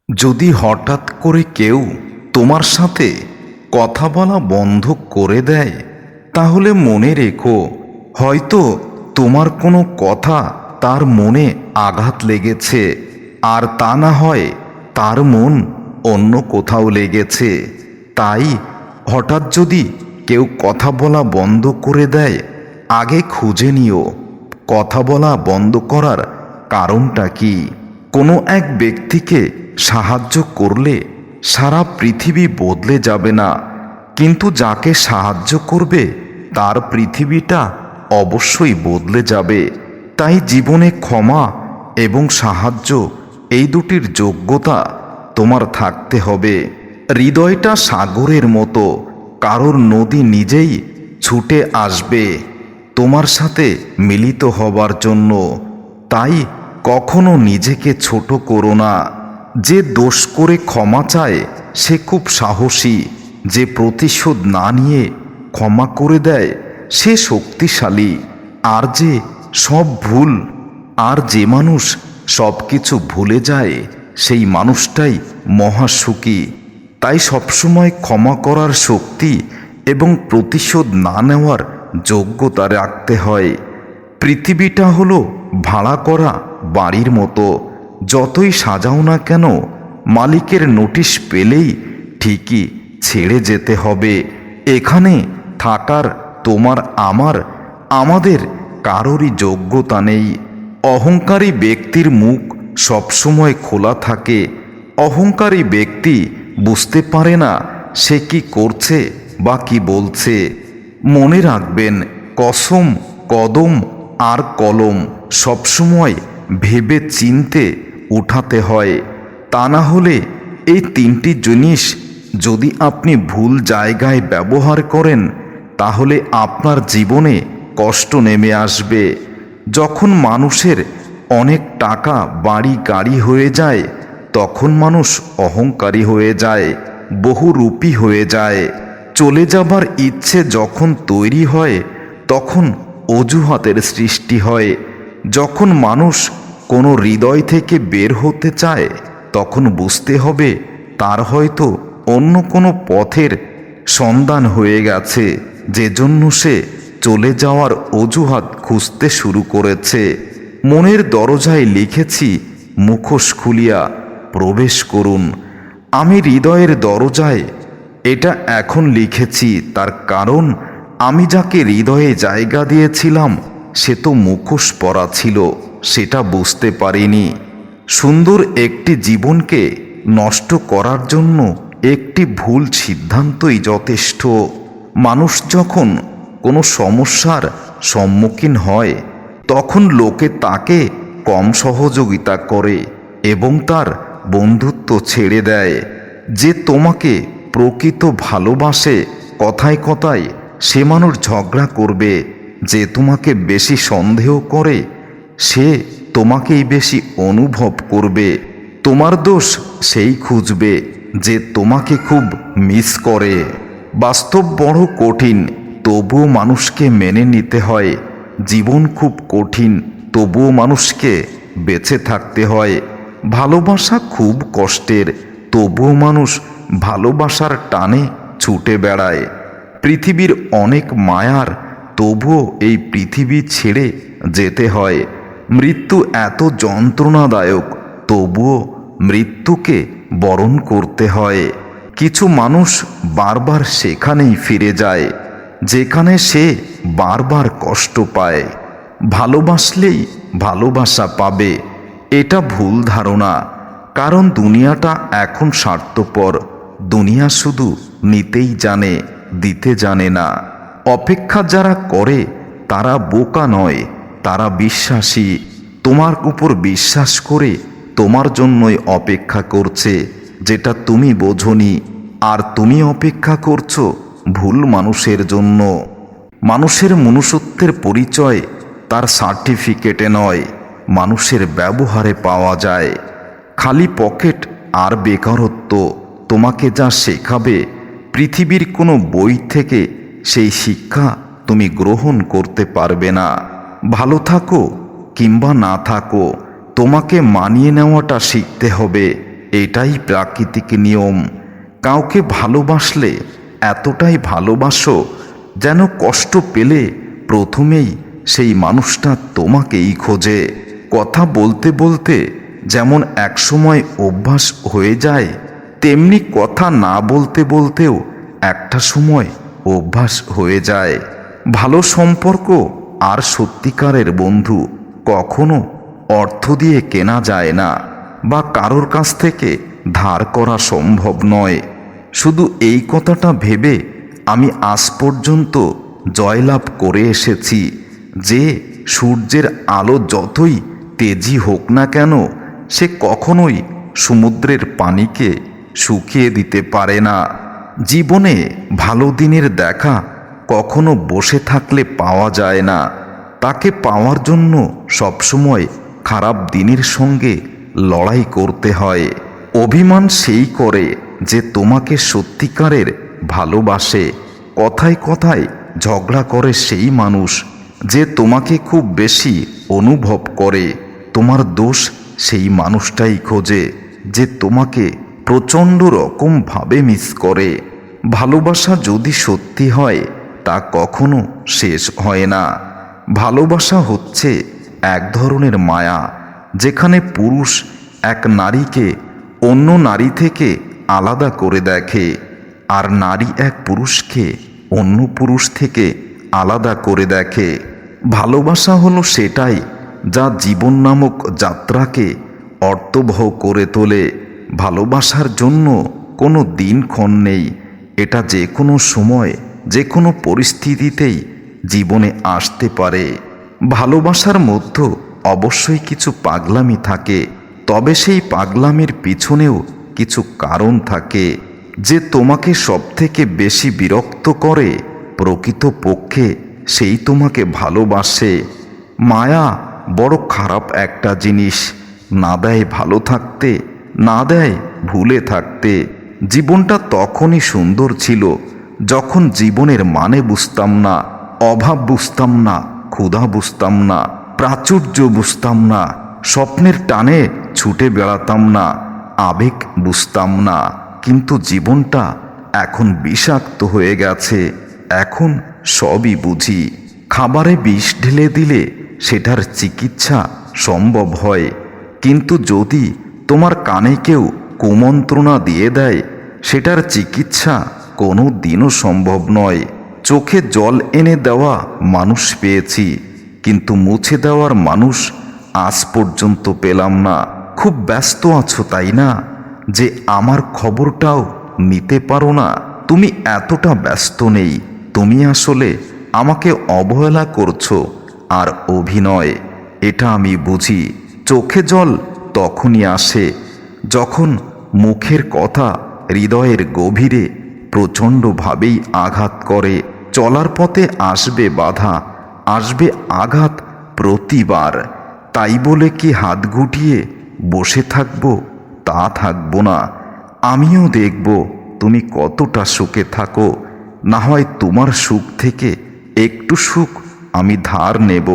যদি হঠাৎ করে কেউ তোমার সাথে কথা বলা বন্ধ করে দেয়, তাহলে মনে রেখো, হয়তো তোমার কোনো কথা তার মনে আঘাত লেগেছে, আর তা না হয় তার মন অন্য কোথাও লেগেছে। তাই হঠাৎ যদি কেউ কথা বলা বন্ধ করে দেয়, আগে খুঁজে নিও কথা বলা বন্ধ করার কারণটা কি। কোনো এক ব্যক্তিকে সাহায্য করলে সারা পৃথিবী বদলে যাবে না, কিন্তু যাকে সাহায্য করবে তার পৃথিবীটা অবশ্যই বদলে যাবে। তাই জীবনে ক্ষমা এবং সাহায্য, এই দুটির যোগ্যতা তোমার থাকতে হবে। হৃদয়টা সাগরের মতো, কারোর নদী নিজেই ছুটে আসবে তোমার সাথে মিলিত হবার জন্য। তাই কখনো নিজেকে ছোট করো না। যে দোষ করে ক্ষমা চায় সে খুব সাহসী, যে প্রতিশোধ না নিয়ে ক্ষমা করে দেয় সে শক্তিশালী। আর যে মানুষ সব কিছু ভুলে যায় সেই মানুষটাই মহাসুখী। তাই সবসময় ক্ষমা করার শক্তি এবং প্রতিশোধ না নেওয়ার যোগ্যতা রাখতে হয়। পৃথিবীটা হলো ভাড়া করা বাড়ির মতো, যতই সাজাও না কেন মালিকের নোটিশ পেলেই ঠিকই ছেড়ে যেতে হবে। এখানে থাকার তোমার আমাদের কারোরই যোগ্যতা নেই। অহংকারী ব্যক্তির মুখ সবসময় খোলা থাকে। অহংকারী ব্যক্তি বুঝতে পারে না সে কি করছে বা কি বলছে। মনে রাখবেন, কসম, কদম আর কলম সবসময় ভেবে চিনতে উঠাতে হয়। তা না হলে এই তিনটি জিনিস যদি আপনি ভুল জায়গায় ব্যবহার করেন, তাহলে আপনার জীবনে কষ্ট নেমে আসবে। যখন মানুষের অনেক টাকা, বাড়ি, গাড়ি হয়ে যায়, তখন মানুষ অহংকারী হয়ে যায়, বহুরূপী হয়ে যায়। চলে যাবার ইচ্ছে যখন তৈরি হয়, তখন অজুহাতের সৃষ্টি হয়। যখন মানুষ কোনো হৃদয় থেকে বের হতে চায়, তখন বুঝতে হবে তার হয়তো অন্য কোনো পথের সন্ধান হয়ে গেছে, যে জন্য সে চলে যাওয়ার অজুহাত খুঁজতে শুরু করেছে। মনের দরজায় লিখেছি, মুখোশ খুলিয়া প্রবেশ করুন। আমি হৃদয়ের দরজায় এটা এখন লিখেছি, তার কারণ আমি যাকে হৃদয়ে জায়গা দিয়েছিলাম সে তো মুখোশ পরা ছিল, সেটা বুঝতে পারিনি। সুন্দর একটি জীবনকে নষ্ট করার জন্য একটি ভুল সিদ্ধান্তই যথেষ্ট। মানুষ যখন কোনো সমস্যার সম্মুখীন হয়, তখন লোকে তাকে কম সহযোগিতা করে এবং তার বন্ধুত্ব ছেড়ে দেয়। যে তোমাকে প্রকৃত ভালোবাসে, কথায় কথায় সে মানুষ ঝগড়া করবে। যে তোমাকে বেশি সন্দেহ করে সে তোমাকেই বেশি অনুভব করবে। তোমার দোষ সেই খুঁজবে যে তোমাকে খুব মিস করে। বাস্তব বড় কঠিন, তবুও মানুষকে মেনে নিতে হয়। জীবন খুব কঠিন, তবুও মানুষকে বেঁচে থাকতে হয়। ভালোবাসা খুব কষ্টের, তবুও মানুষ ভালোবাসার টানে ছুটে বেড়ায়। পৃথিবীর অনেক মায়ার, তবুও এই পৃথিবী ছেড়ে যেতে হয়। মৃত্যু এত যন্ত্রণাদায়ক, তবুও মৃত্যুকে বরণ করতে হয়। কিছু মানুষ বারবার সেখানেই ফিরে যায় যেখানে সে বারবার কষ্ট পায়। ভালোবাসলেই ভালোবাসা পাবে, এটা ভুল ধারণা। কারণ দুনিয়াটা এখন স্বার্থপর। দুনিয়া শুধু নিতেই জানে, দিতে জানে না। অপেক্ষা যারা করে তারা বোকা নয়, তারা বিশ্বাসী। তোমার উপর বিশ্বাস করে তোমার জন্যই অপেক্ষা করছে, যেটা তুমি বোঝনি। আর তুমি অপেক্ষা করছো ভুল মানুষের জন্য। মানুষের মনুষ্যত্বের পরিচয় তার সার্টিফিকেটে নয়, মানুষের ব্যবহারে পাওয়া যায়। খালি পকেট আর বেকারত্ব তোমাকে যা শেখাবে, পৃথিবীর কোনো বই থেকে সেই শিক্ষা তুমি গ্রহণ করতে পারবে না। ভালো থাকো কিংবা না থাকো, তোমাকে মানিয়ে নেওয়াটা শিখতে হবে। এটাই প্রাকৃতিক নিয়ম। কাউকে ভালোবাসলে এতটাই ভালোবাসো যেন কষ্ট পেলে প্রথমেই সেই মানুষটা তোমাকেই খোঁজে। কথা বলতে বলতে যেমন একসময় অভ্যাস হয়ে যায়, তেমনি কথা না বলতে বলতেও একটা সময় অভ্যাস হয়ে যায়। ভালো সম্পর্ক আর সত্যিকারের বন্ধু কখনো অর্থ দিয়ে কেনা যায় না, বা কারোর কাছ থেকে ধার করা সম্ভব নয়। শুধু এই কথাটা ভেবে আমি আজ পর্যন্ত জয়লাভ করে এসেছি যে সূর্যের আলো যতই তেজি হোক না কেন, সে কখনোই সমুদ্রের পানিকে শুকিয়ে দিতে পারে না। জীবনে ভালো দিনের দেখা কখনো বসে থাকলে পাওয়া যায় না, তাকে পাওয়ার জন্য সবসময় খারাপ দিনের সঙ্গে লড়াই করতে হয়। অভিমান সেই করে যে তোমাকে সত্যিকারের ভালোবাসে। কথায় কথায় ঝগড়া করে সেই মানুষ যে তোমাকে খুব বেশি অনুভব করে। তোমার দোষ সেই মানুষটাই খোঁজে যে তোমাকে প্রচণ্ড রকমভাবে মিস করে। ভালোবাসা যদি সত্যি হয় তা কখনো শেষ হয় না। ভালোবাসা হচ্ছে এক ধরনের মায়া, যেখানে পুরুষ এক নারীকে অন্য নারী থেকে আলাদা করে দেখে, আর নারী এক পুরুষকে অন্য পুরুষ থেকে আলাদা করে দেখে। ভালোবাসা হলো সেটাই যা জীবন নামক যাত্রাকে অর্থবহ করে তোলে। ভালোবাসার জন্য কোনো দিনক্ষণ নেই, এটা যে কোনো সময় যে কোনো পরিস্থিতিতেই জীবনে আসতে পারে। ভালোবাসার মধ্যে অবশ্যই কিছু পাগলামি থাকে, তবে সেই পাগলামির পিছনেও কিছু কারণ থাকে। যে তোমাকে সবথেকে বেশি বিরক্ত করে প্রকৃতপক্ষে সেই তোমাকে ভালোবাসে। মায়া বড় খারাপ একটা জিনিস, না দেয় ভালো থাকতে, না দেয় ভুলে থাকতে। জীবনটা তখনই সুন্দর ছিল যখন জীবনের মানে বুঝতাম না, অভাব বুঝতাম না, ক্ষুধা বুঝতাম না, প্রাচুর্য বুঝতাম না, স্বপ্নের টানে ছুটে বেড়াতাম না, আবেগ বুঝতাম না। কিন্তু জীবনটা এখন বিষাক্ত হয়ে গেছে, এখন সবই বুঝি। খাবারে বিষ ঢেলে দিলে সেটার চিকিৎসা সম্ভব হয়, কিন্তু যদি তোমার কানে কেউ কুমন্ত্রণা দিয়ে দেয় সেটার চিকিৎসা কোনো দিনও সম্ভব নয়। চোখে জল এনে দেওয়া মানুষ পেয়েছি, কিন্তু মুছে দেওয়ার মানুষ আজ পর্যন্ত পেলাম না। খুব ব্যস্ত আছো তাই না, যে আমার খবরটাও নিতে পারো না? তুমি এতটা ব্যস্ত নেই, তুমি আসলে আমাকে অবহেলা করছো আর অভিনয়, এটা আমি বুঝি। চোখে জল তখনই আসে যখন মুখের কথা হৃদয়ের গভীরে প্রচণ্ডভাবেই আঘাত করে। চলার পথে আসবে বাধা, আসবে আঘাত প্রতিবার। তাই বলে কি হাত গুটিয়ে বসে থাকবো? তা থাকবো না। আমিও দেখব তুমি কতটা সুখে থাকো, না হয় তোমার সুখ থেকে একটু সুখ আমি ধার নেব।